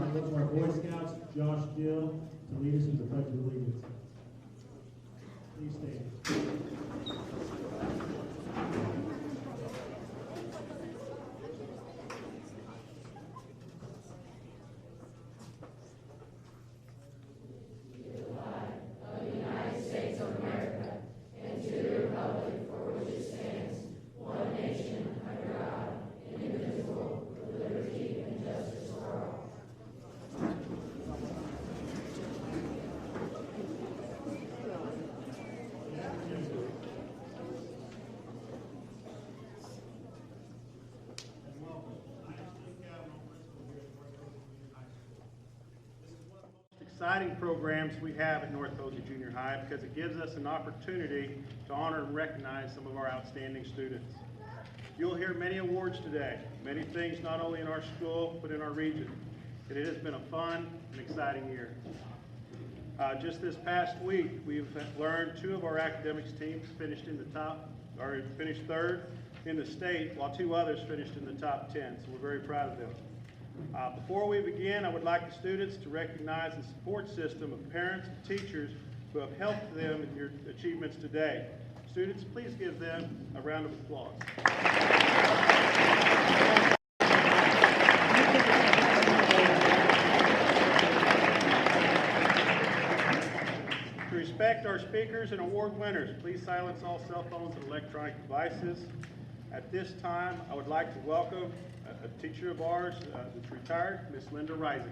I look for our Boy Scouts, Josh Gill, to lead us in the Pledge of Allegiance. Please stand. Exciting programs we have at North Posey Junior High because it gives us an opportunity to honor and recognize some of our outstanding students. You'll hear many awards today, many things not only in our school but in our region. And it has been a fun and exciting year. Just this past week, we've learned 2 of our academics teams finished in the top, or finished 3rd in the state, while 2 others finished in the top 10. So we're very proud of them. Before we begin, I would like the students to recognize the support system of parents and teachers who have helped them in your achievements today. Students, please give them a round of applause. To respect our speakers and award winners, please silence all cell phones and electronic devices. At this time, I would like to welcome a teacher of ours that's retired, Miss Linda Rising.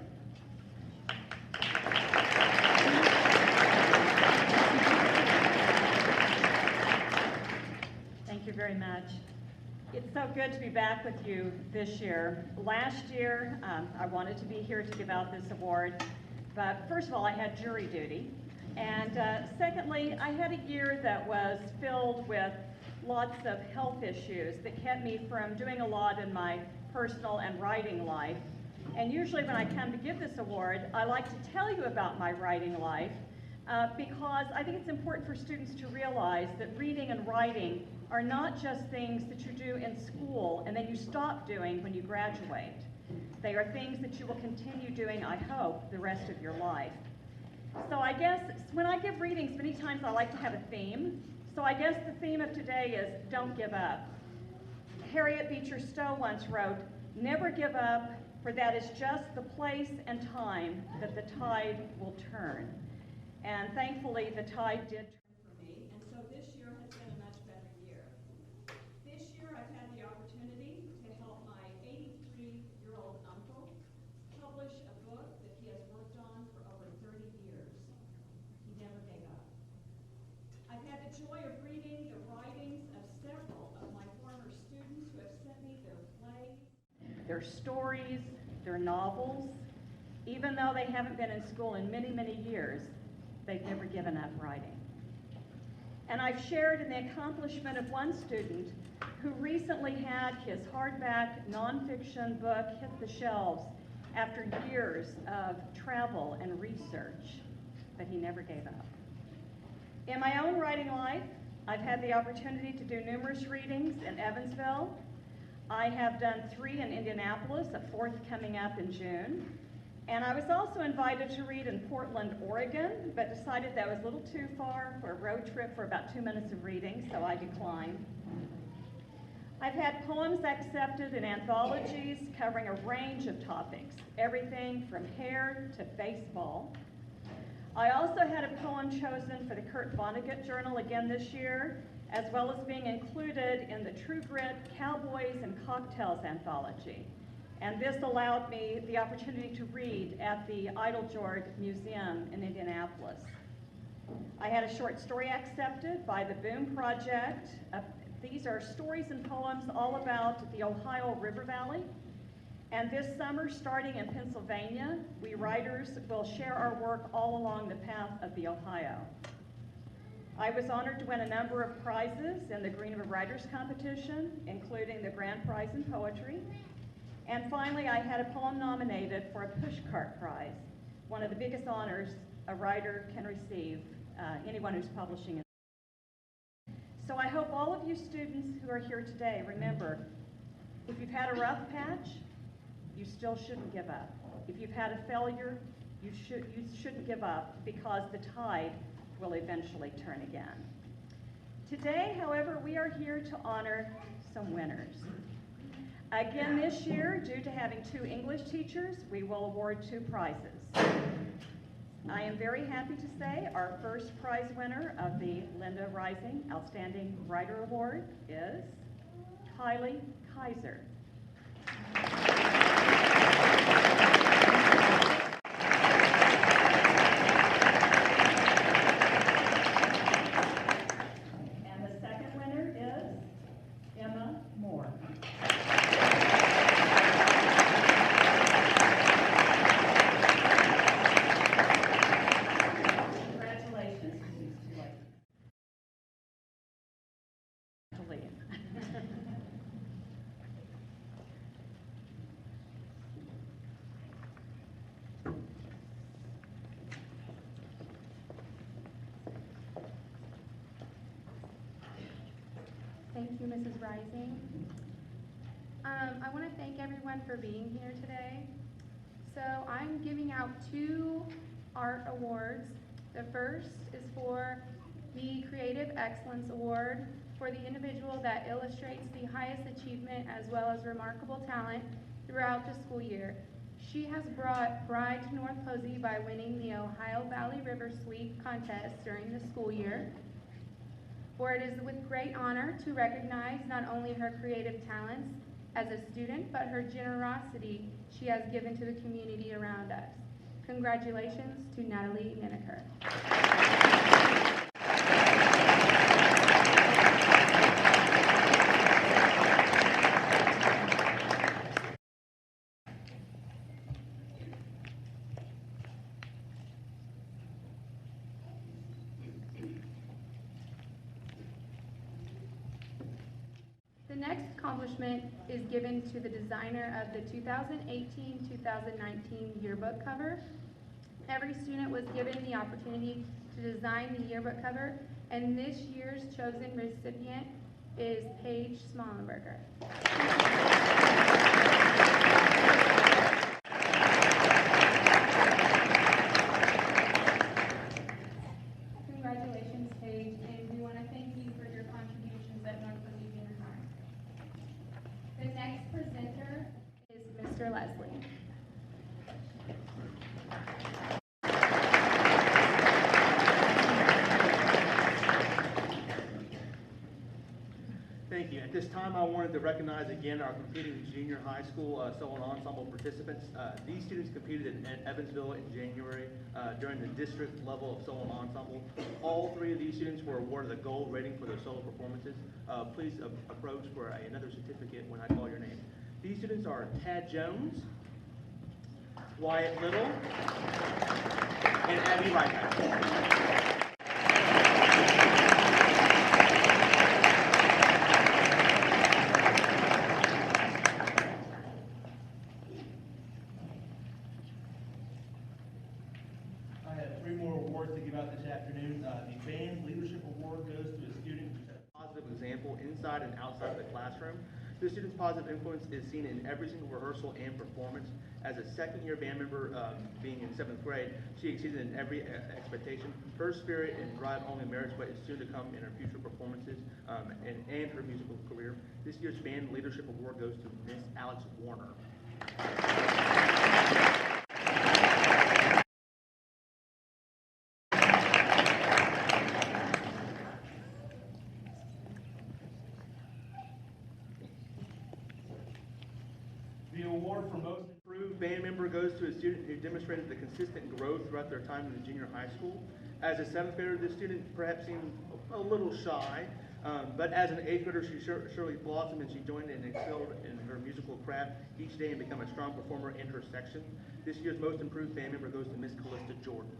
Thank you very much. It's so good to be back with you this year. Last year, I wanted to be here to give out this award, but first of all, I had jury duty. And secondly, I had a year that was filled with lots of health issues that kept me from doing a lot in my personal and writing life. And usually when I come to give this award, I like to tell you about my writing life because I think it's important for students to realize that reading and writing are not just things that you do in school and then you stop doing when you graduate. They are things that you will continue doing, I hope, the rest of your life. So I guess when I give readings, many times I like to have a theme. So I guess the theme of today is don't give up. Harriet Beecher Stowe once wrote, "Never give up, for that is just the place and time that the tide will turn." And thankfully, the tide did turn for me, and so this year has been a much better year. This year, I've had the opportunity to help my 83-year-old uncle publish a book that he has worked on for over 30 years. He never gave up. I've had the joy of reading the writings of several of my former students who have sent me their plays, their stories, their novels. Even though they haven't been in school in many, many years, they've never given up writing. And I've shared in the accomplishment of one student who recently had his hardback nonfiction book hit the shelves after years of travel and research, but he never gave up. In my own writing life, I've had the opportunity to do numerous readings in Evansville. I have done 3 in Indianapolis, a 4th coming up in June. And I was also invited to read in Portland, Oregon, but decided that was a little too far for a road trip for about 2 minutes of reading, so I declined. I've had poems accepted in anthologies covering a range of topics, everything from hair to baseball. I also had a poem chosen for the Kurt Vonnegut Journal again this year, as well as being included in the True Grit Cowboys and Cocktails anthology. And this allowed me the opportunity to read at the Eiteljorg Museum in Indianapolis. I had a short story accepted by the Boom Project. These are stories and poems all about the Ohio River Valley. And this summer, starting in Pennsylvania, we writers will share our work all along the path of the Ohio. I was honored to win a number of prizes in the Greenwood Writers Competition, including the Grand Prize in Poetry. And finally, I had a poem nominated for a Pushcart Prize, one of the biggest honors a writer can receive, anyone who's publishing. So I hope all of you students who are here today remember, if you've had a rough patch, you still shouldn't give up. if you've had a failure, you shouldn't give up, because the tide will eventually turn again. Today, however, we are here to honor some winners. Again this year, due to having 2 English teachers, we will award 2 prizes. I am very happy to say our first prize winner of the Linda Rising Outstanding Writer Award is Kylie Kaiser. And the second winner is Emma Moore. Congratulations. To leave. Thank you, Mrs. Rising. I want to thank everyone for being here today. So I'm giving out 2 art awards. The first is for the Creative Excellence Award for the individual that illustrates the highest achievement as well as remarkable talent throughout the school year. She has brought pride to North Posey by winning the Ohio Valley River Sweep contest during the school year. For it is with great honor to recognize not only her creative talents as a student, but her generosity she has given to the community around us. Congratulations to Natalie Nineker. The next accomplishment is given to the designer of the 2018-2019 yearbook cover. Every student was given the opportunity to design the yearbook cover, and this year's chosen recipient is Paige Smallenberger. Congratulations, Paige, and we want to thank you for your contributions at North Posey Junior High. The next presenter is Mr. Leslie. Thank you. At this time, I wanted to recognize again our competing junior high school solo ensemble participants. These students competed in Evansville in January during the district level of solo ensemble. All 3 of these students were awarded a gold rating for their solo performances. Please approach for another certificate when I call your name. These students are Tad Jones, Wyatt Little, and Abby Reitman. To give out this afternoon. The Band Leadership Award goes to a student who set a Positive example inside and outside of the classroom. The student's positive influence is seen in every single rehearsal and performance. As a second-year band member, being in 7th grade, she exceeded in every expectation. Her spirit and drive only merits what is soon to come in her future performances and her musical career. This year's Band Leadership Award goes to Miss Alex Warner. The award for most Improved band member goes to a student who demonstrated the consistent growth throughout their time in the junior high school. As a 7th grader, this student perhaps seemed a little shy, but as an 8th grader, she surely blossomed and she joined and excelled in her musical craft each day and became a strong performer in her section. This year's most improved band member goes to Miss Callista Jordan.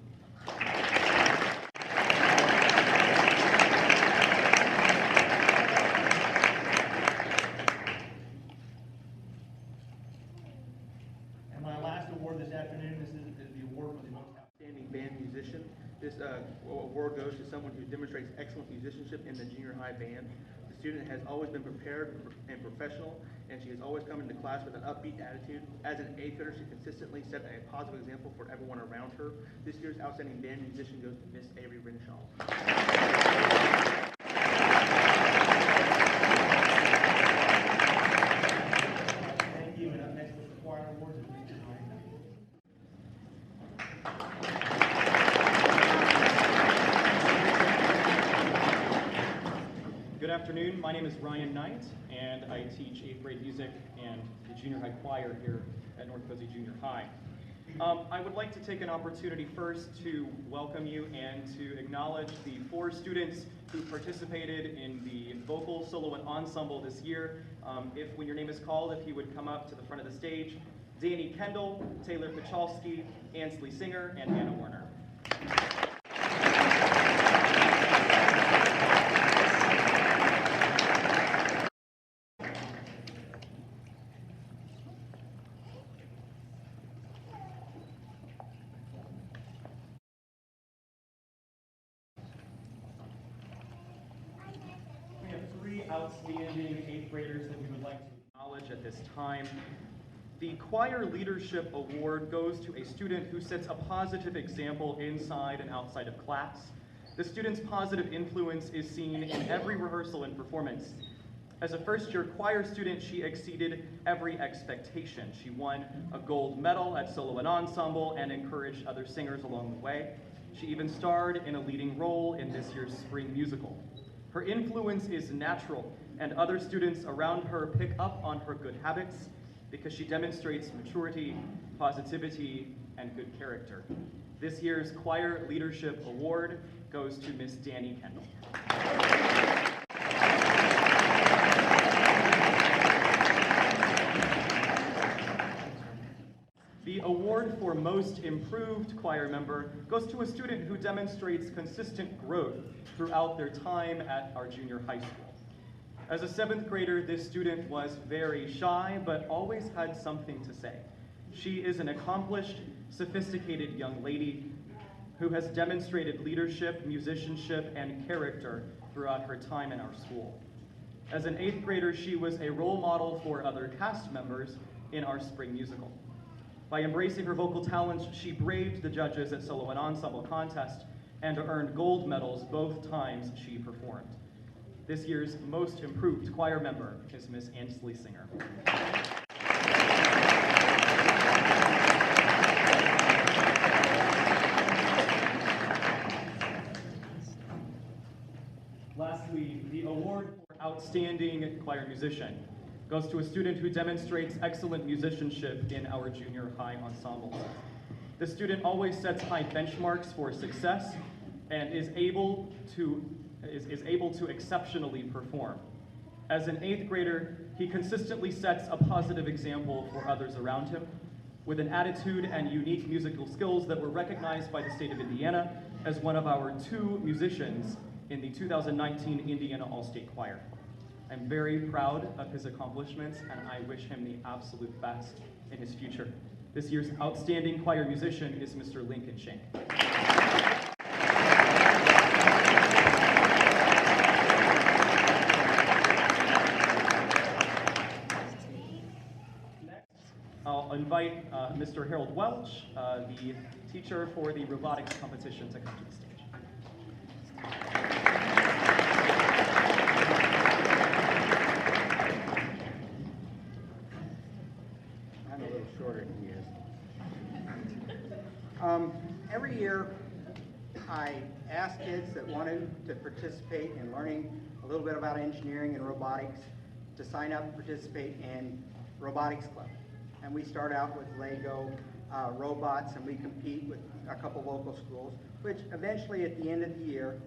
and my last award this afternoon, this is the award for the most Outstanding band musician. This award goes to someone who demonstrates excellent musicianship in the junior high band. The student has always been prepared and professional, and she has always come into class with an upbeat attitude. As an 8th grader, she consistently set a positive example for everyone around her. This year's outstanding band musician goes to Miss Avery Renshaw. Thank you, and up next with the choir awards is Mr. Ryan Knight. Good afternoon, my name is Ryan Knight, and I teach 8th grade music and the junior high choir here at North Posey Junior High. I would like to take an opportunity first to welcome you and to acknowledge the 4 students who participated in the vocal solo and ensemble this year. When your name is called, if you would come up to the front of the stage, Danny Kendall, Taylor Pachalski, Ansley Singer, and Hannah Warner. We have 3 outstanding 8th graders that we would like to acknowledge at this time. The Choir Leadership Award goes to a student who sets a positive example inside and outside of class. The student's positive influence is seen in every rehearsal and performance. As a first-year choir student, she exceeded every expectation. She won a gold medal at solo and ensemble and encouraged other singers along the way. She even starred in a leading role in this year's spring musical. Her influence is natural, and other students around her pick up on her good habits because she demonstrates maturity, positivity, and good character. This year's Choir Leadership Award goes to Miss Danny Kendall. The award for Most Improved Choir Member goes to a student who demonstrates consistent growth throughout their time at our junior high school. As a 7th grader, this student was very shy, but always had something to say. She is an accomplished, sophisticated young lady who has demonstrated leadership, musicianship, and character throughout her time in our school. As an 8th grader, she was a role model for other cast members in our spring musical. By embracing her vocal talents, she braved the judges at solo and ensemble contest and earned gold medals both times she performed. This year's Most Improved Choir Member is Miss Ansley Singer. Lastly, the award for Outstanding Choir Musician goes to a student who demonstrates excellent musicianship in our junior high ensembles. The student always sets high benchmarks for success and is able to exceptionally perform. As an 8th grader, he consistently sets a positive example for others around him, with an attitude and unique musical skills that were recognized by the state of Indiana as one of our 2 musicians in the 2019 Indiana All-State Choir. I'm very proud of his accomplishments, and I wish him the absolute best in his future. This year's Outstanding Choir Musician is Mr. Lincoln Shank. I'll invite Mr. Harold Welch, the teacher for the robotics competition, to come to the stage. I'm a little shorter than he is. Every year, I ask kids that wanted to participate in learning a little bit about engineering and robotics to sign up and participate in Robotics Club. And we start out with Lego robots, and we compete with a couple local schools, which eventually at the end of the year,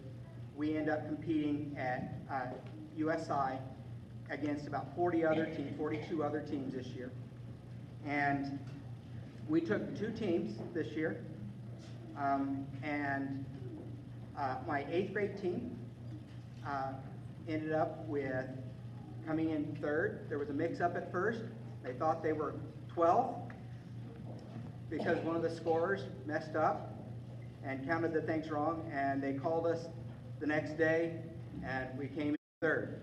we end up competing at USI against about 42 other teams this year. And we took 2 teams this year, and my 8th grade team ended up with coming in 3rd. There was a mix-up at first. They thought they were 12th because one of the scorers messed up, and counted the things wrong, and they called us the next day, and we came in third.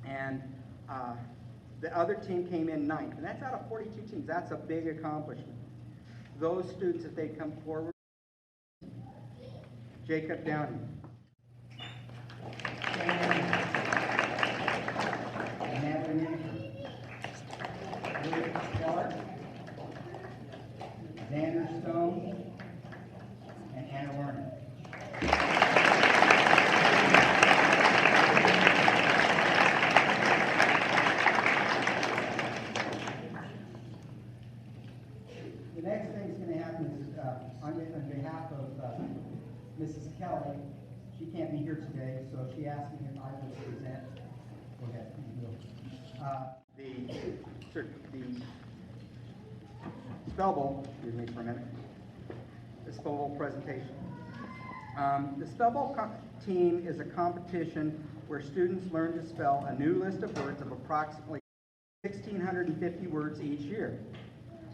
And the other team came in ninth, and that's out of 42 teams. That's a big accomplishment. Those students, if they come forward, Jacob Downey. Amanda Minker. Luke Clark. Xander Stone. And Anna Werner. The next thing that's going to happen is, on behalf of Mrs. Kelly, she can't be here today, so she asked me if I would present. Go ahead. The spell bowl, excuse me for a minute, the spell bowl presentation. The spell bowl team is a competition where students learn to spell a new list of words of approximately 1,650 words each year.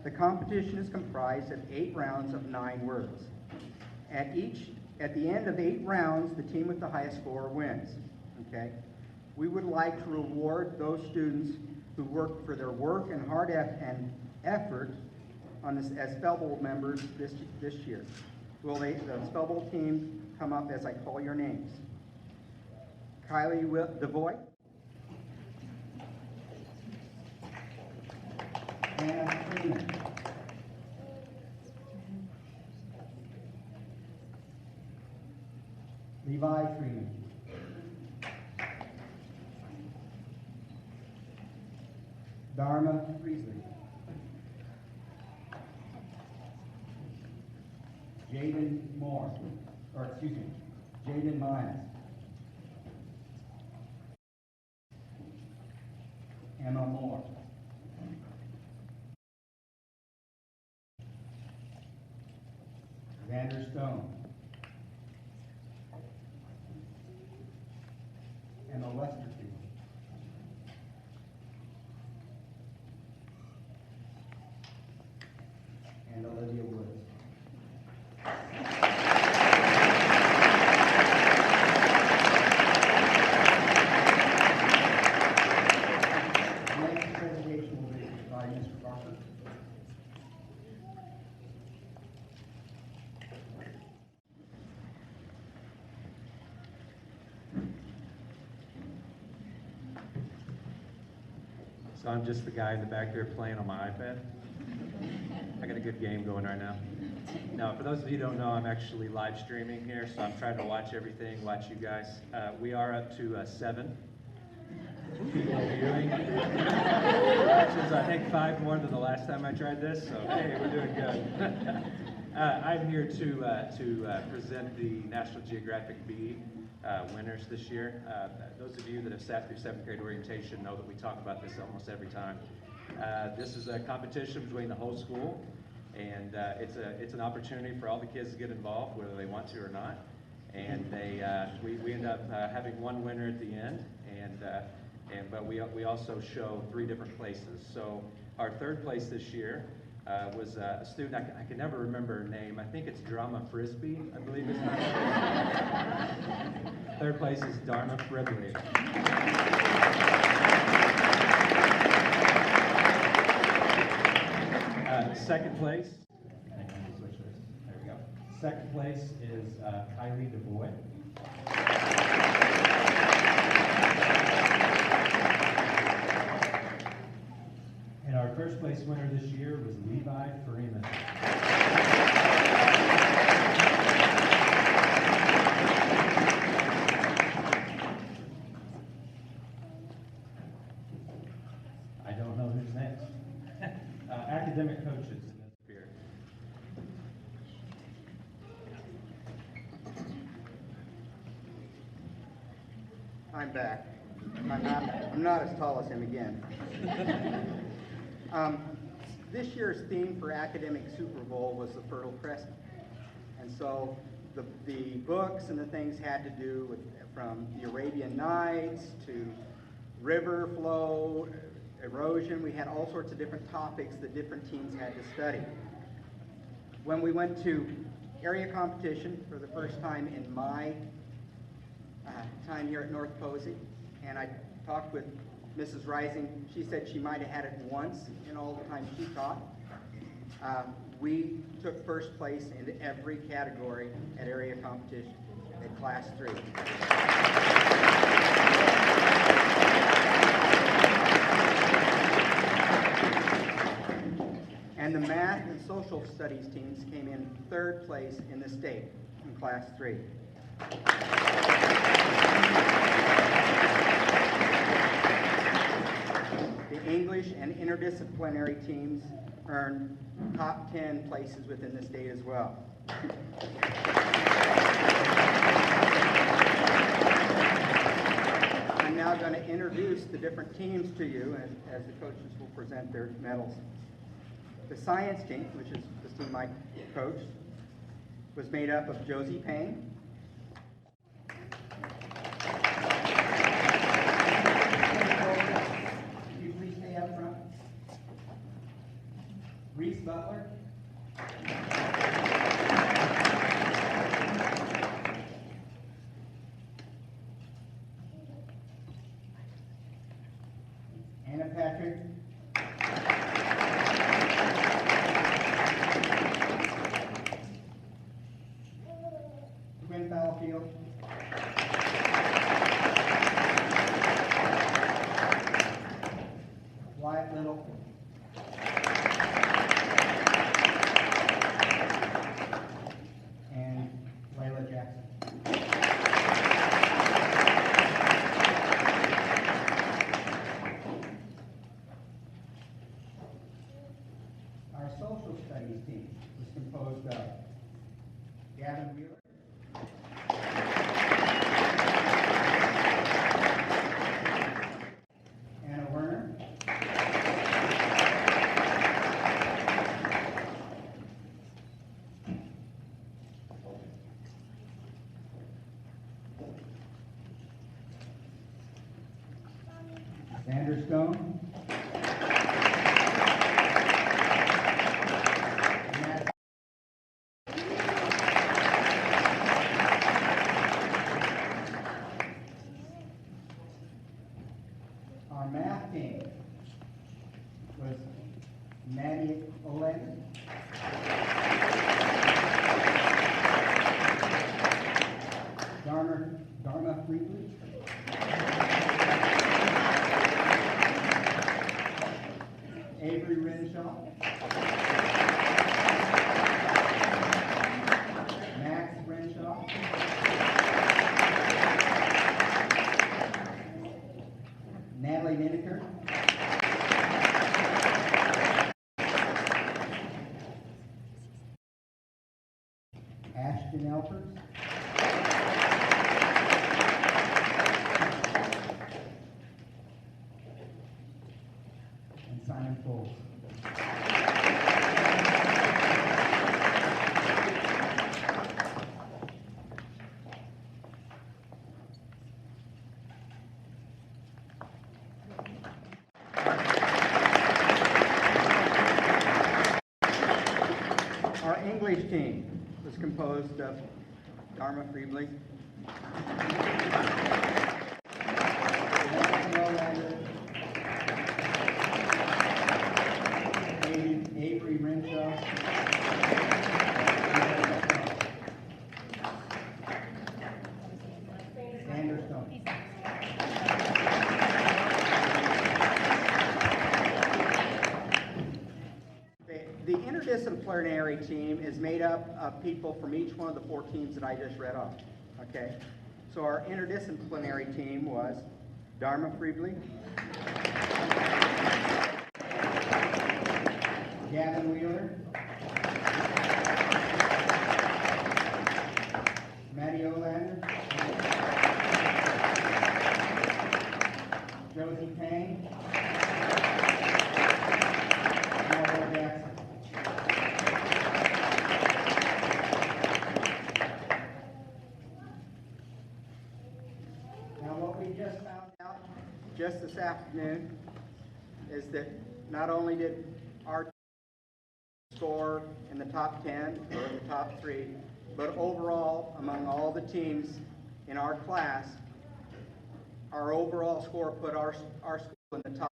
The competition is comprised of 8 rounds of 9 words. At the end of 8 rounds, the team with the highest score wins. Okay? We would like to reward those students who work for their work and hard and effort on this as Spell Bowl members this year. Will the Spell Bowl team come up as I call your names? Kylie DeVoy. Anna Freeman. Levi Freeman. Dharma Priestley. Jaden Moore, or excuse me, Jaden Miles. Emma Moore. Xander Stone. Emma Westerfield. And Olivia Woods. Next presentation will be by Mr. Barker. So I'm just the guy in the back there playing on my iPad. I got a good game going right now. Now, for those of you who don't know, I'm actually live streaming here, so I'm trying to watch everything, watch you guys. We are up to 7 people viewing, which is, I think, 5 more than the last time I tried this, so hey, we're doing good. I'm here to present the National Geographic Bee winners this year. Those of you that have sat through 7th grade orientation know that we talk about this almost every time. This is a competition between the whole school, and it's an opportunity for all the kids to get involved, whether they want to or not. And we end up having one winner at the end, but we also show 3 different places. So our 3rd place this year was a student, I can never remember her name. I think it's Drama Frisbee, I believe it's not. 3rd place is Dharma Frisbee. 2nd place, there we go. 2nd place is Kylie DeVoy. And our 1st place winner this year was Levi Freeman. I don't know who's next. Academic coaches in this period. I'm back. I'm not as tall as him again. This year's theme for Academic Super Bowl was the Fertile Crescent. And so the books and the things had to do with from the Arabian Nights to river flow, erosion. We had all sorts of different topics that different teams had to study. When we went to area competition for the first time in my time here at North Posey, and I talked with Mrs. Rising. She said she might have had it once in all the time she taught. We took first place in every category at area competition at Class 3. And the math and social studies teams came in third place in the state in Class 3. The English and interdisciplinary teams earned top 10 places within the state as well. I'm now going to introduce the different teams to you as the coaches will present their medals. The science team, which is the team I coached, was made up of Josie Payne, could you please stay up front? Reese Butler, Anna Patrick, Quinn Fallowfield, Wyatt Little, and Layla Jackson. Our social studies team was composed of Gavin Wheeler, Anna Werner, Xander Stone, Matt Our math team was Maddie Olander, Dharma Fleetwood, Avery Renshaw, Max Renshaw, Natalie Nineker, Ashton Elpers, and Simon Foles. Our English team was composed of Dharma Freebley, Avery Renshaw, Xander Stone. The interdisciplinary team is made up of people from each one of the 4 teams that I just read off. Okay? So our interdisciplinary team was Dharma Freebley, Gavin Wheeler, Maddie Olander, Josie Payne, and Layla Jackson. Now what we just found out just this afternoon is that not only did our score in the top 10 or in the top 3, but overall, among all the teams in our class, our overall score put our school in the top.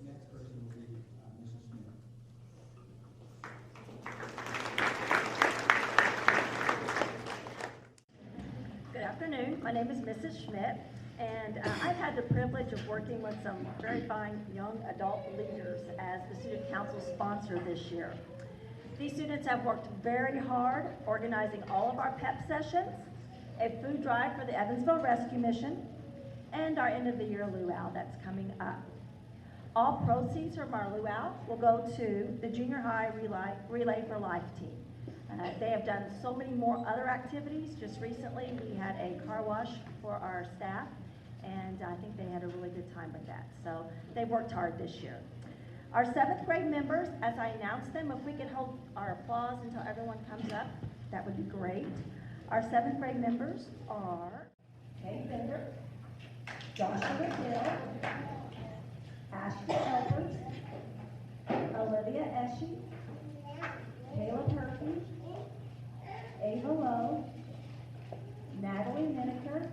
Next person will be Mrs. Smith. Good afternoon. My name is Mrs. Schmidt, and I've had the privilege of working with some very fine young adult leaders as the student council sponsor this year. These students have worked very hard organizing all of our PEP sessions, a food drive for the Evansville Rescue Mission, and our end of the year luau that's coming up. All proceeds from our luau will go to the Junior High Relay for Life team. They have done so many more other activities. Just recently, we had a car wash for our staff, and I think they had a really good time with that. So they worked hard this year. Our 7th grade members, as I announce them, if we could hold our applause until everyone comes up, that would be great. Our 7th grade members are Kate Bender, Joshua Hill, Ashley Elbers, Olivia Eshe, Caleb Herpy, Ava Lowe, Natalie Mineker,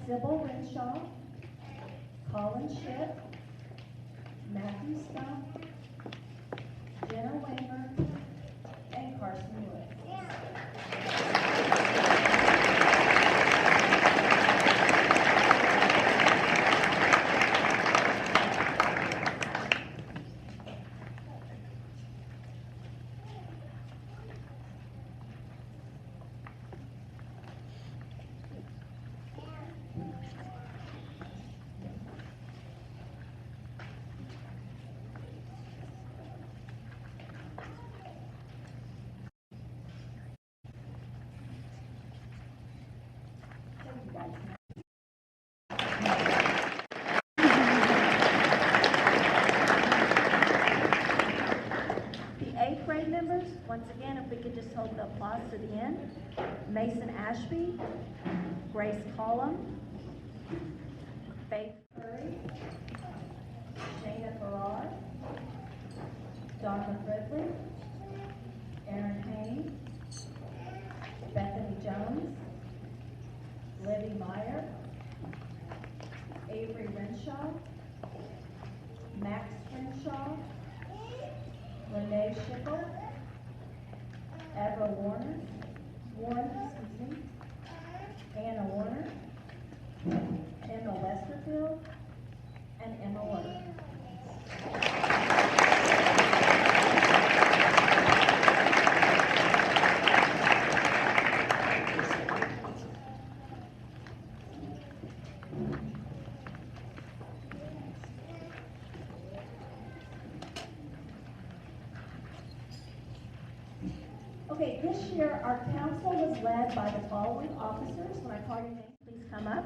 Sybil Renshaw, Colin Shipp, Matthew Stump, Jenna Waymer, and Carson Wood. The 8th grade members, once again, if we could just hold the applause to the end. Mason Ashby, Grace Collum, Faith Curry, Shayna Farrar, Donna Fridley, Erin Haney, Bethany Jones, Libby Meyer, Avery Renshaw, Max Renshaw, Renee Schiffer, Eva Warren, Anna Warner, Emma Westerfield, and Emma Wood. Okay, this year our council was led by the following officers. When I call your name, please come up.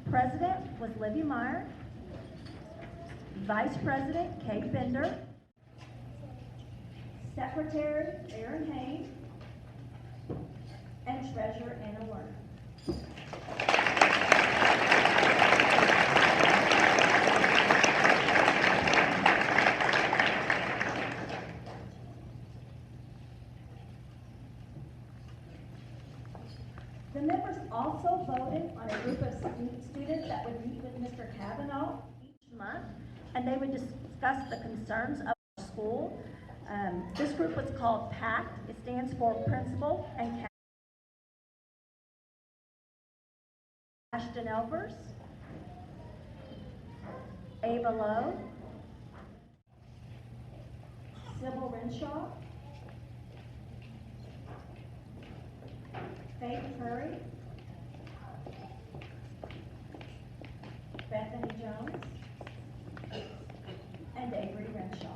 President was Libby Meyer. Vice President, Kate Bender. Secretary, Erin Haynes. And Treasurer, Anna Werner. The members also voted on a group of students that would meet with Mr. Kavanaugh each month, and they would discuss the concerns of the school. This group was called PACT. It stands for Principal and Ashton Elvers, Ava Lowe, Sybil Renshaw, Faith Curry, Bethany Jones, and Avery Renshaw.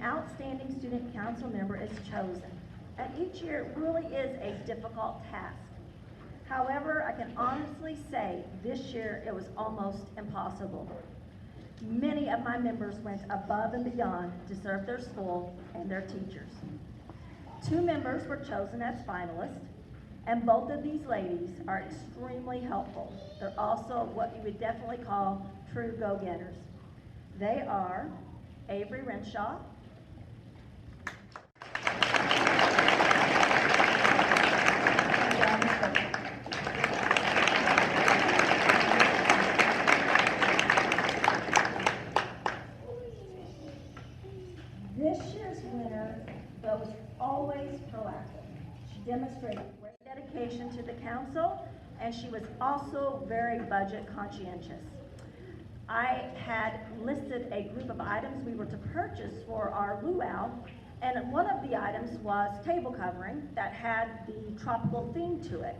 outstanding student council member is chosen. And each year it really is a difficult task. However, I can honestly say this year it was almost impossible. Many of my members went above and beyond to serve their school and their teachers. 2 members were chosen as finalists, and both of these ladies are extremely helpful. They're also what you would definitely call true go-getters. They are Avery Renshaw, this year's winner was always proactive. She demonstrated great dedication to the council, and she was also very budget conscientious. I had listed a group of items we were to purchase for our luau, and one of the items was table covering that had the tropical theme to it.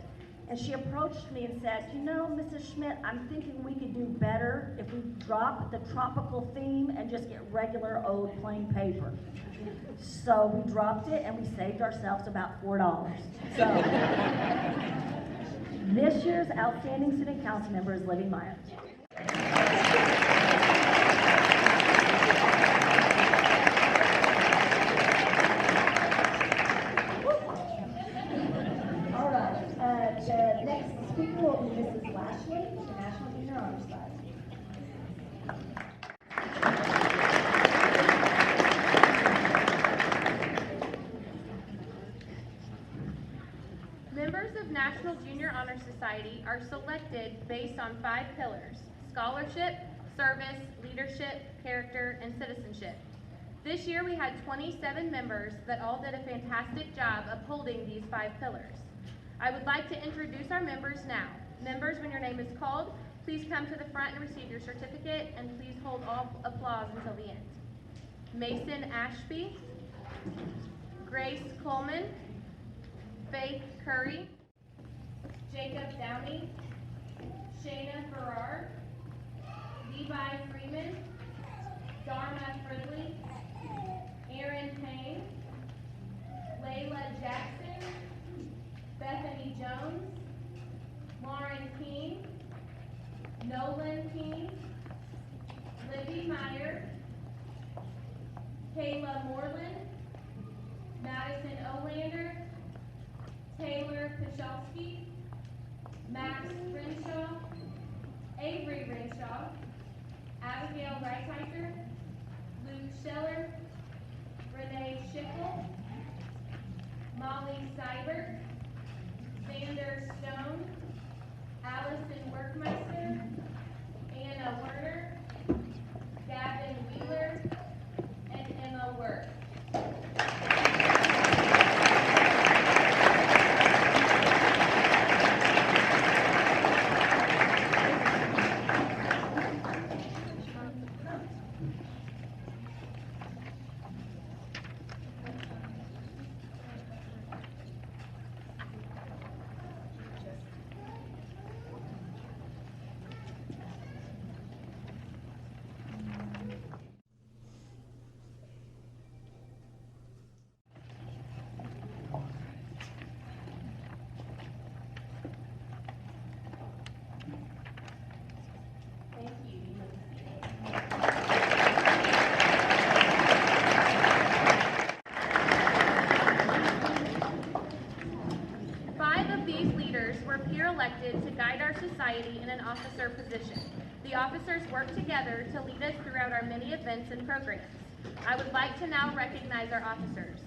And she approached me and said, you know, Mrs. Schmidt, I'm thinking we could do better if we drop the tropical theme and just get regular old plain paper. So we dropped it and we saved ourselves about $4. So this year's outstanding student council member is Libby Meyer. All right, the next speaker will be Mrs. Lashley, the National Junior Honor Society. Members of National Junior Honor Society are selected based on 5 pillars: scholarship, service, leadership, character, and citizenship. This year we had 27 members that all did a fantastic job upholding these 5 pillars. I would like to introduce our members now. Members, when your name is called, please come to the front and receive your certificate, and please hold all applause until the end. Mason Ashby, Grace Coleman, Faith Curry, Jacob Downey, Shayna Farrar, Levi Freeman, Dharma Fridley, Aaron Payne, Layla Jackson, Bethany Jones, Lauren King, Nolan King, Libby Meyer, Kayla Moreland, Madison Olander, Taylor Pachalski, Max Renshaw, Avery Renshaw, Abigail Reithiker, Luke Scheller, Renee Schickel, Molly Seibert, Xander Stone, Allison Workmeister, Anna Werner, Gavin Wheeler, and Emma Worth. Thank you. 5 of these leaders were peer elected to guide our society in an officer position. The officers work together to lead us throughout our many events and programs. I would like to now recognize our officers.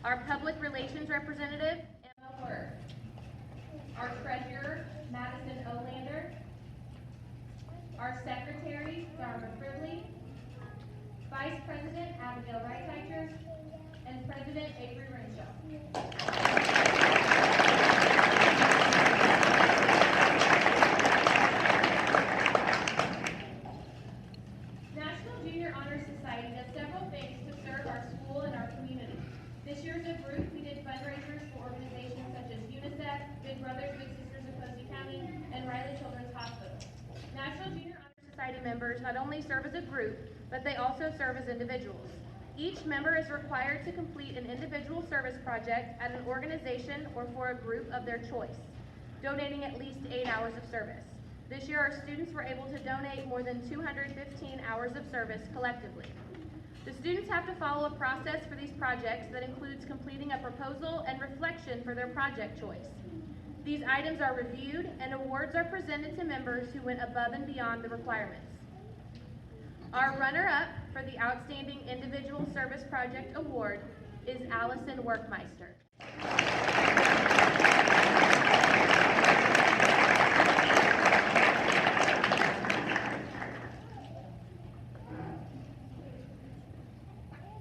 Our public relations representative, Emma Worth. Our treasurer, Madison Olander. Our secretary, Dharma Fridley. Vice President, Abigail Reithiker. And President Avery Renshaw. National Junior Honor Society does several things to serve our school and our community. This year as a group, we did fundraisers for organizations such as UNICEF, Big Brothers Big Sisters of Posey County, and Riley Children's Hospital. National Junior Honor Society members not only serve as a group, but they also serve as individuals. Each member is required to complete an individual service project at an organization or for a group of their choice, donating at least 8 hours of service. This year, our students were able to donate more than 215 hours of service collectively. The students have to follow a process for these projects that includes completing a proposal and reflection for their project choice. These items are reviewed and awards are presented to members who went above and beyond the requirements. Our runner-up for the Outstanding Individual Service Project Award is Allison Workmeister.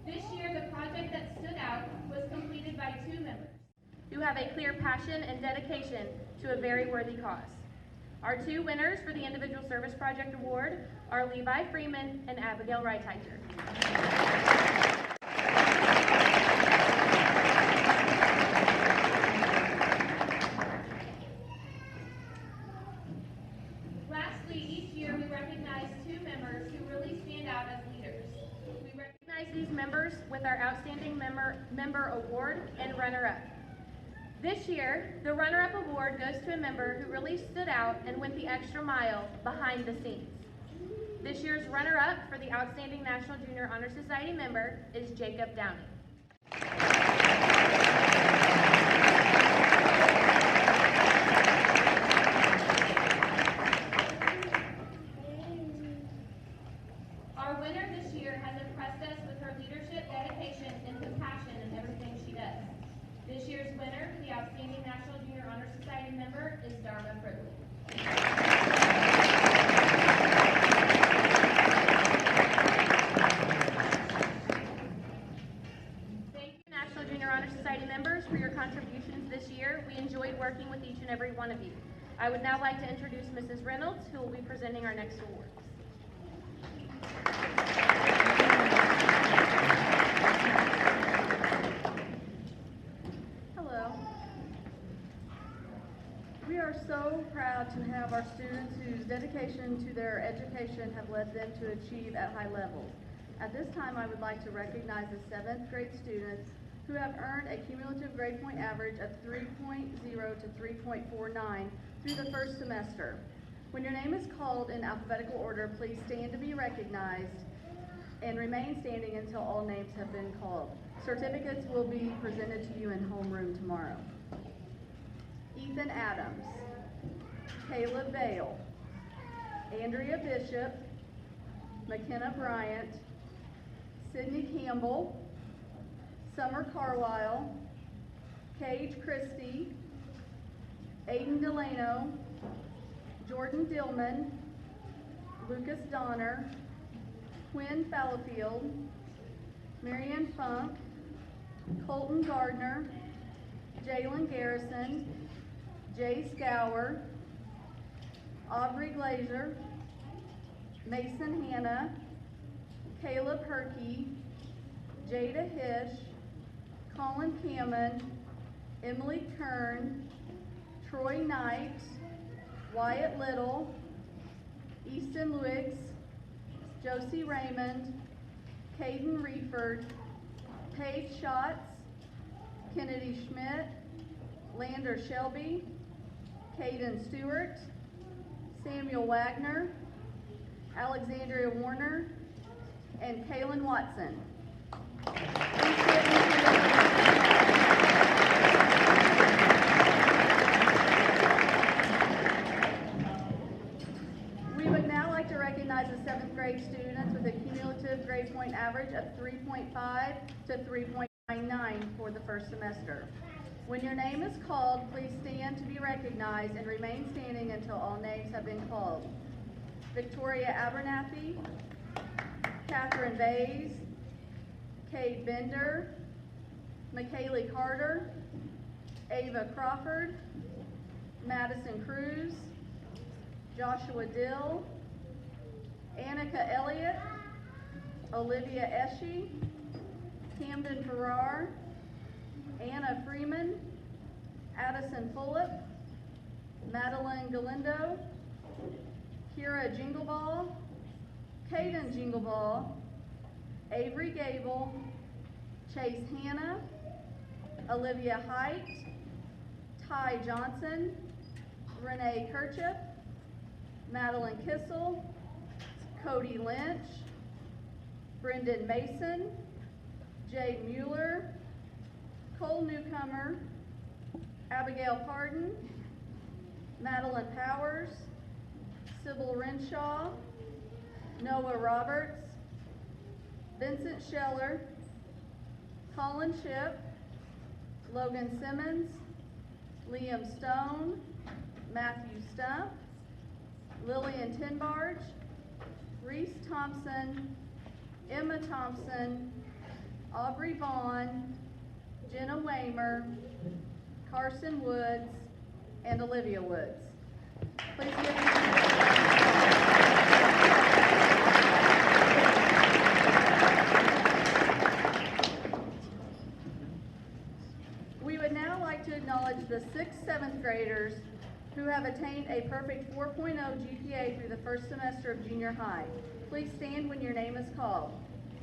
This year, the project that stood out was completed by 2 members who have a clear passion and dedication to a very worthy cause. Our 2 winners for the Individual Service Project Award are Levi Freeman and Abigail Reithiker. Lastly, each year we recognize 2 members who really stand out as leaders. We recognize these members with our Outstanding Member Award and runner-up. This year, the runner-up award goes to a member who really stood out and went the extra mile behind the scenes. This year's runner-up for the Outstanding National Junior Honor Society member is Jacob Downey. Our winner this year has impressed us with her leadership, dedication, and compassion in everything she does. This year's winner for the Outstanding National Junior Honor Society member is Dharma Fridley. Thank you, National Junior Honor Society members, for your contributions this year. We enjoyed working with each and every one of you. I would now like to introduce Mrs. Reynolds, who will be presenting our next awards. Hello. We are so proud to have our students whose dedication to their education have led them to achieve at high levels. At this time, I would like to recognize the 7th grade students who have earned a cumulative grade point average of 3.0 to 3.49 through the first semester. When your name is called in alphabetical order, please stand to be recognized and remain standing until all names have been called. Certificates will be presented to you in homeroom tomorrow. Ethan Adams, Caleb Vale, Andrea Bishop, McKenna Bryant, Sydney Campbell, Summer Carlisle, Cage Christie, Aiden Delano, Jordan Dillman, Lucas Donner, Quinn Fallowfield, Marianne Funk, Colton Gardner, Jalen Garrison, Jay Scour, Aubrey Glazer, Mason Hanna, Caleb Herkey, Jada Hish, Colin Cammon, Emily Kern, Troy Knight, Wyatt Little, Easton Lewis, Josie Raymond, Caden Reeford, Paige Schatz, Kennedy Schmidt, Lander Shelby, Caden Stewart, Samuel Wagner, Alexandria Warner, and Kaylin Watson. We would now like to recognize the 7th grade students with a cumulative grade point average of 3.5 to 3.99 for the first semester. When your name is called, please stand to be recognized and remain standing until all names have been called. Victoria Abernathy, Catherine Bays, Kate Bender, McKaylee Carter, Ava Crawford, Madison Cruz, Joshua Dill, Annika Elliott, Olivia Eshe, Camden Farrar, Anna Freeman, Addison Fulop, Madeline Galindo, Kira Jingleball, Caden Jingleball, Avery Gable, Chase Hanna, Olivia Height, Ty Johnson, Renee Kirchhoff, Madeline Kissel, Cody Lynch, Brendan Mason, Jay Mueller, Cole Newcomer, Abigail Pardon, Madeline Powers, Sybil Renshaw, Noah Roberts, Vincent Scheller, Colin Shipp, Logan Simmons, Liam Stone, Matthew Stump, Lillian Tinbarge, Reese Thompson, Emma Thompson, Aubrey Vaughn, Jenna Waymer, Carson Woods, and Olivia Woods. Please give We would now like to acknowledge the 6th, 7th graders who have attained a perfect 4.0 GPA through the first semester of junior high. Please stand when your name is called.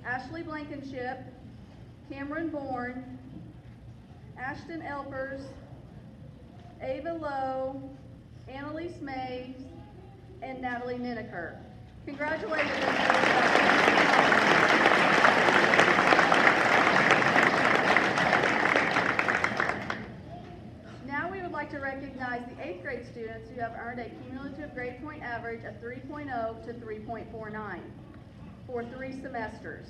Ashley Blankenship, Cameron Bourne, Ashton Elpers, Ava Lowe, Annalise Mays, and Natalie Nineker. Congratulations. Now we would like to recognize the 8th grade students who have earned a cumulative grade point average of 3.0 to 3.49 for 3 semesters.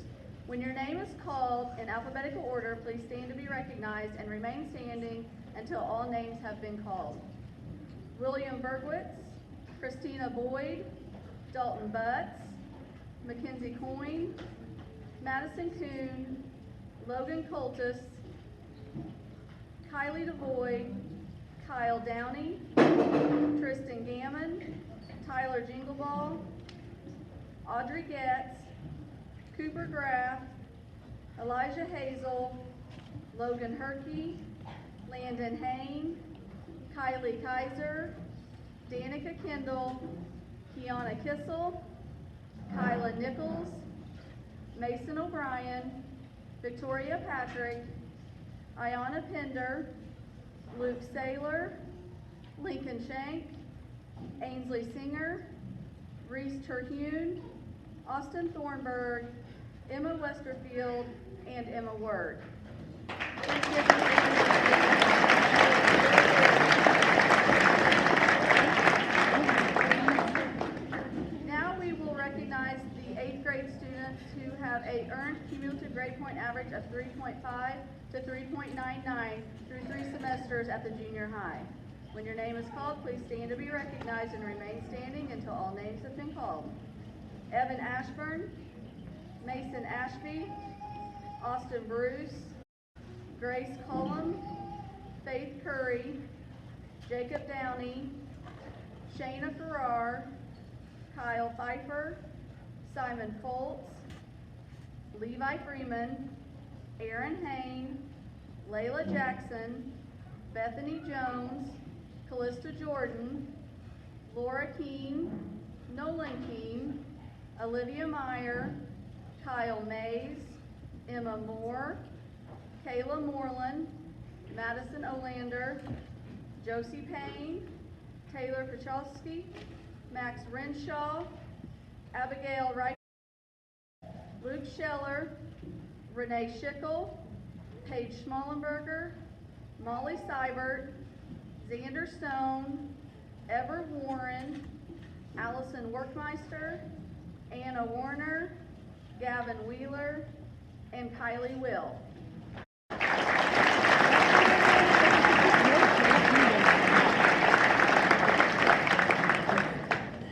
When your name is called in alphabetical order, please stand to be recognized and remain standing until all names have been called. William Bergwitz, Christina Boyd, Dalton Butts, Mackenzie Coyne, Madison Kuhn, Logan Coltis, Kylie DeVoy, Kyle Downey, Tristan Gammon, Tyler Jingleball, Audrey Getz, Cooper Graff, Elijah Hazel, Logan Herkey, Landon Hain, Kylie Kaiser, Danica Kendall, Kiana Kissel, Kyla Nichols, Mason O'Brien, Victoria Patrick, Ayana Pender, Luke Saylor, Lincoln Shank, Ainsley Singer, Reese Terhune, Austin Thornburg, Emma Westerfield, and Emma Word. Now we will recognize the 8th grade students who have a earned cumulative grade point average of 3.5 to 3.99 through 3 semesters at the junior high. When your name is called, please stand to be recognized and remain standing until all names have been called. Evan Ashburn, Mason Ashby, Austin Bruce, Grace Cullum, Faith Curry, Jacob Downey, Shayna Farrar, Kyle Pfeiffer, Simon Foltz, Levi Freeman, Aaron Hain, Layla Jackson, Bethany Jones, Callista Jordan, Laura Keene, Nolan Keene, Olivia Meyer, Kyle Mays, Emma Moore, Kayla Moreland, Madison Olander, Josie Payne, Taylor Pachowski, Max Renshaw, Abigail Wright, Luke Scheller, Renee Schickel, Paige Schmallenberger, Molly Seibert, Xander Stone, Ever Warren, Allison Workmeister, Anna Warner, Gavin Wheeler, and Kylie Will.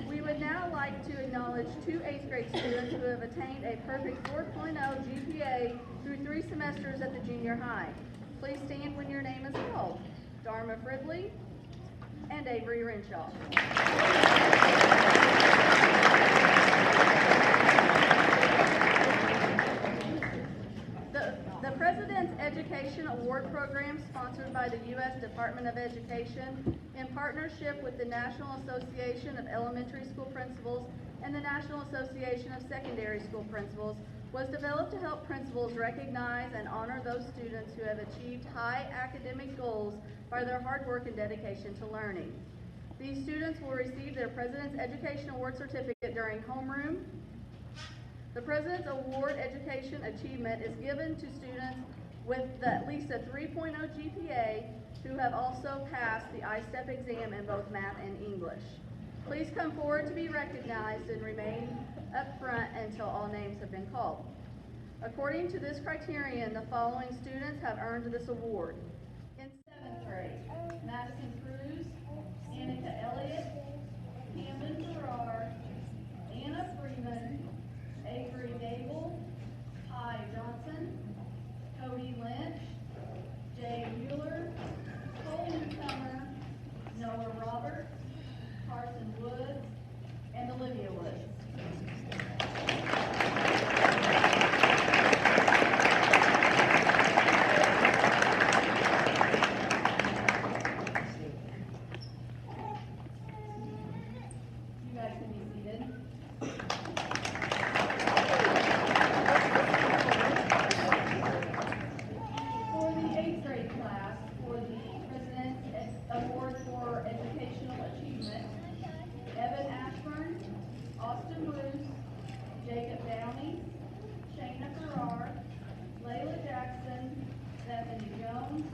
We would now like to acknowledge 2 8th grade students who have attained a perfect 4.0 GPA through 3 semesters at the junior high. Please stand when your name is called. Dharma Fridley and Avery Renshaw. The President's Education Award Program, sponsored by the U.S. Department of Education in partnership with the National Association of Elementary School Principals and the National Association of Secondary School Principals, was developed to help principals recognize and honor those students who have achieved high academic goals by their hard work and dedication to learning. These students will receive their President's Education Award certificate during homeroom. The President's Award Education Achievement is given to students with at least a 3.0 GPA who have also passed the I-STEP exam in both math and English. Please come forward to be recognized and remain up front until all names have been called. According to this criterion, the following students have earned this award. In 7th grade, Madison Cruz, Annika Elliott, Camden Farrar, Anna Freeman, Avery Gable, Ty Johnson, Cody Lynch, Jay Mueller, Cole Newcomer, Noah Roberts, Carson Woods, and Olivia Woods. You guys can be seated. For the 8th grade class, for the President's Award for Educational Achievement, Evan Ashburn, Austin Bruce, Jacob Downey, Shayna Farrar, Layla Jackson, Bethany Jones,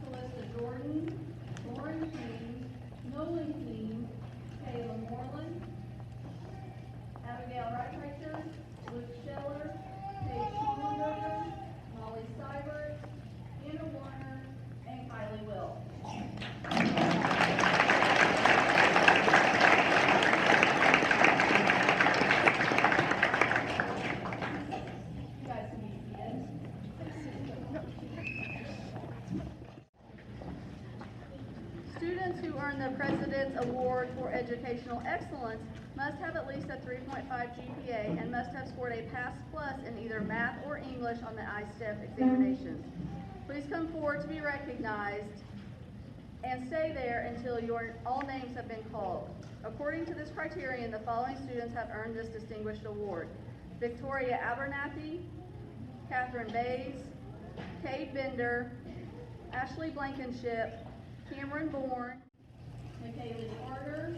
Calista Jordan, Lauren King, Nolan King, Kayla Moreland, Abigail Reitreicher, Luke Scheller, Paige Schonenberger, Molly Seibert, Anna Warner, and Kylie Will. You guys can be seated. Students who earn the President's Award for Educational Excellence must have at least a 3.5 GPA and must have scored a Pass Plus in either math or English on the I-STEP examinations. Please come forward to be recognized and stay there until all names have been called. According to this criterion, the following students have earned this distinguished award: Victoria Abernathy, Catherine Bays, Cade Bender, Ashley Blankenship, Cameron Bourne, McKaylee Carter,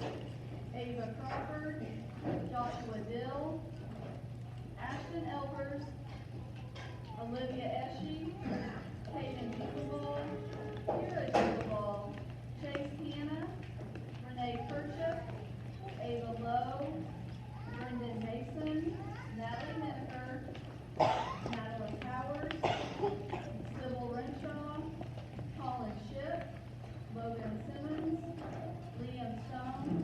Ava Crawford, Joshua Dill, Ashton Elpers, Olivia Eshe, Peyton Pickleball, Kira Pickleball, Chase Hanna, Renee Kirchup, Ava Lowe, Brendan Mason, Natalie Miniker, Madeline Powers, Sybil Renshaw, Colin Shipp, Logan Simmons, Liam Stone,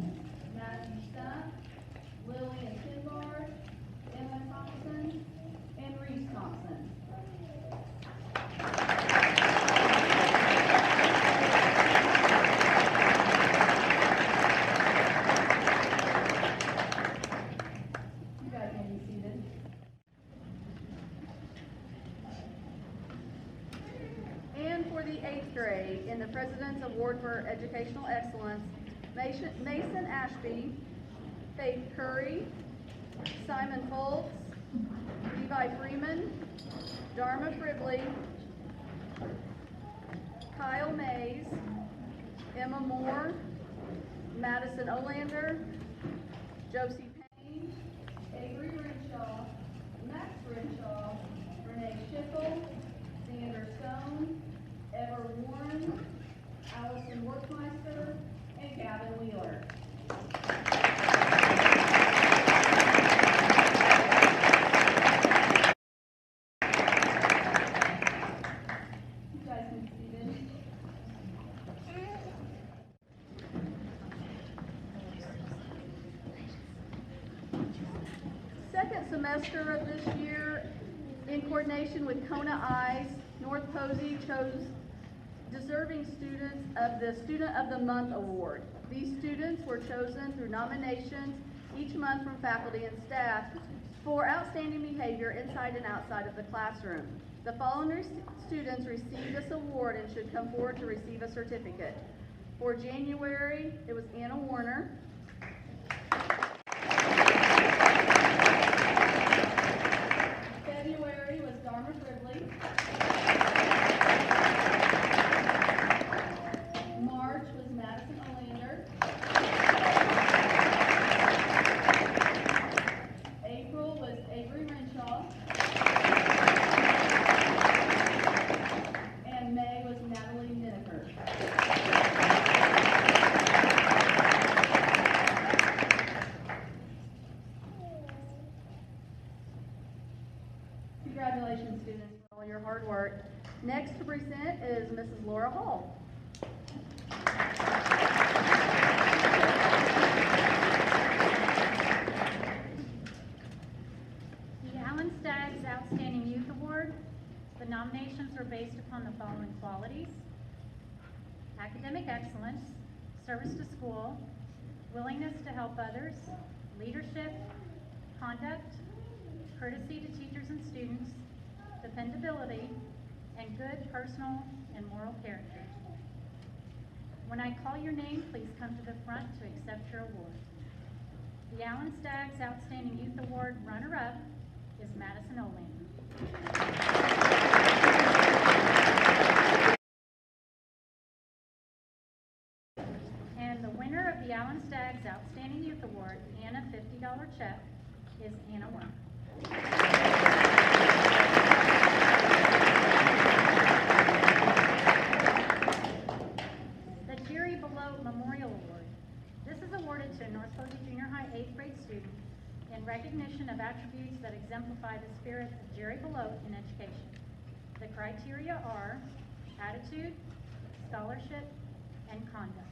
Matthew Stunt, Lillian Kinbard, Emma Thompson, and Reese Thompson. You guys can be seated. And for the 8th grade, in the President's Award for Educational Excellence, Mason Ashby, Faith Curry, Simon Foltz, Levi Freeman, Dharma Fribley, Kyle Mays, Emma Moore, Madison Olander, Josie Payne, Avery Renshaw, Max Renshaw, Renee Schiffel, Xander Stone, Ever Warren, Allison Workmeister, and Gavin Wheeler. You guys can be seated. Second semester of this year, in coordination with Kona Eyes, North Posey chose deserving students of the Student of the Month Award. These students were chosen through nominations each month from faculty and staff for outstanding behavior inside and outside of the classroom. The following students received this award and should come forward to receive a certificate. For January, it was Anna Warner. Congratulations, students, for all your hard work. Next to present is Mrs. Laura Hall. The Allen Staggs Outstanding Youth Award. The nominations are based upon the following qualities: academic excellence, service to school, willingness to help others, leadership, conduct, courtesy to teachers and students, dependability, and good personal and moral character. When I call your name, please come to the front to accept your award. The Allen Staggs Outstanding Youth Award runner-up is Madison Oling. And the winner of the Allen Staggs Outstanding Youth Award and a $50 check is Anna Worm. The Jerry Below Memorial Award. This is awarded to a North Posey Junior High 8th grade student in recognition of attributes that exemplify the spirit of Jerry Below in education. The criteria are attitude, scholarship, and conduct.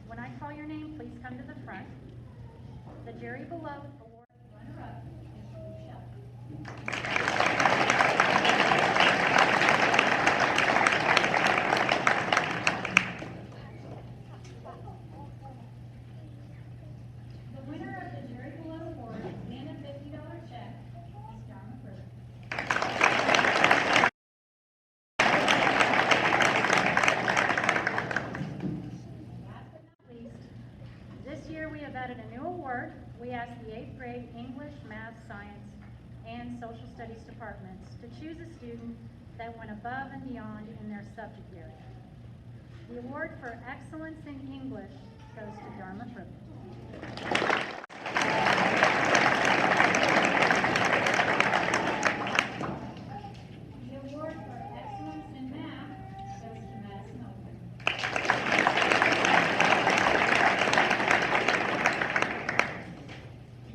When I call your name, please come to the front. The Jerry Below Award runner-up is Michelle. The winner of the Jerry Below Award and a $50 check is John McCritter. Last but not least, this year we have added a new award. We asked the 8th grade English, Math, Science, and Social Studies departments to choose a student that went above and beyond in their subject area. The award for excellence in English goes to Dharma Privilege. The award for excellence in math goes to Madison Owen.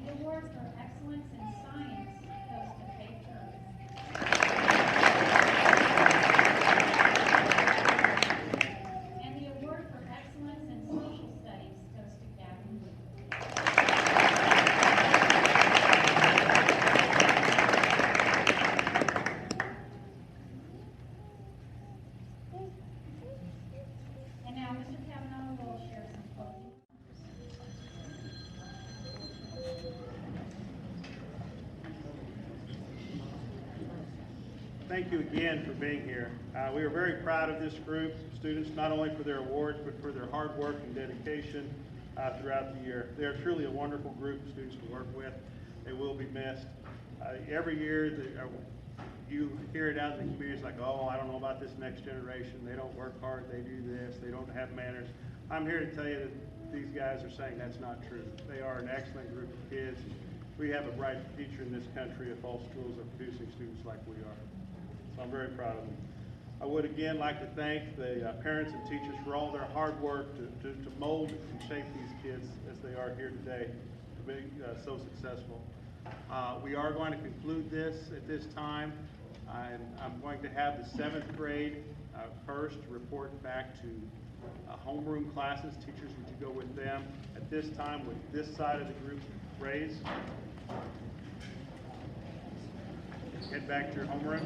The award for excellence in science goes to Faith Turner. And the award for excellence in social studies goes to Gavin Lee. And now Mr. Kavanaugh will share some closing Thank you again for being here. We are very proud of this group of students, not only for their awards, but for their hard work and dedication throughout the year. They are truly a wonderful group of students to work with. They will be missed. Every year, you hear it out in the community, it's like, oh, I don't know about this next generation. They don't work hard, they do this, they don't have manners. I'm here to tell you that these guys are saying that's not true. They are an excellent group of kids. We have a bright future in this country if all schools are producing students like we are. So I'm very proud of them. I would again like to thank the parents and teachers for all their hard work to mold and shape these kids as they are here today to be so successful. We are going to conclude this at this time. I'm going to have the 7th grade first report back to homeroom classes. Teachers, would you go with them at this time with this side of the group raised? Head back to your homeroom.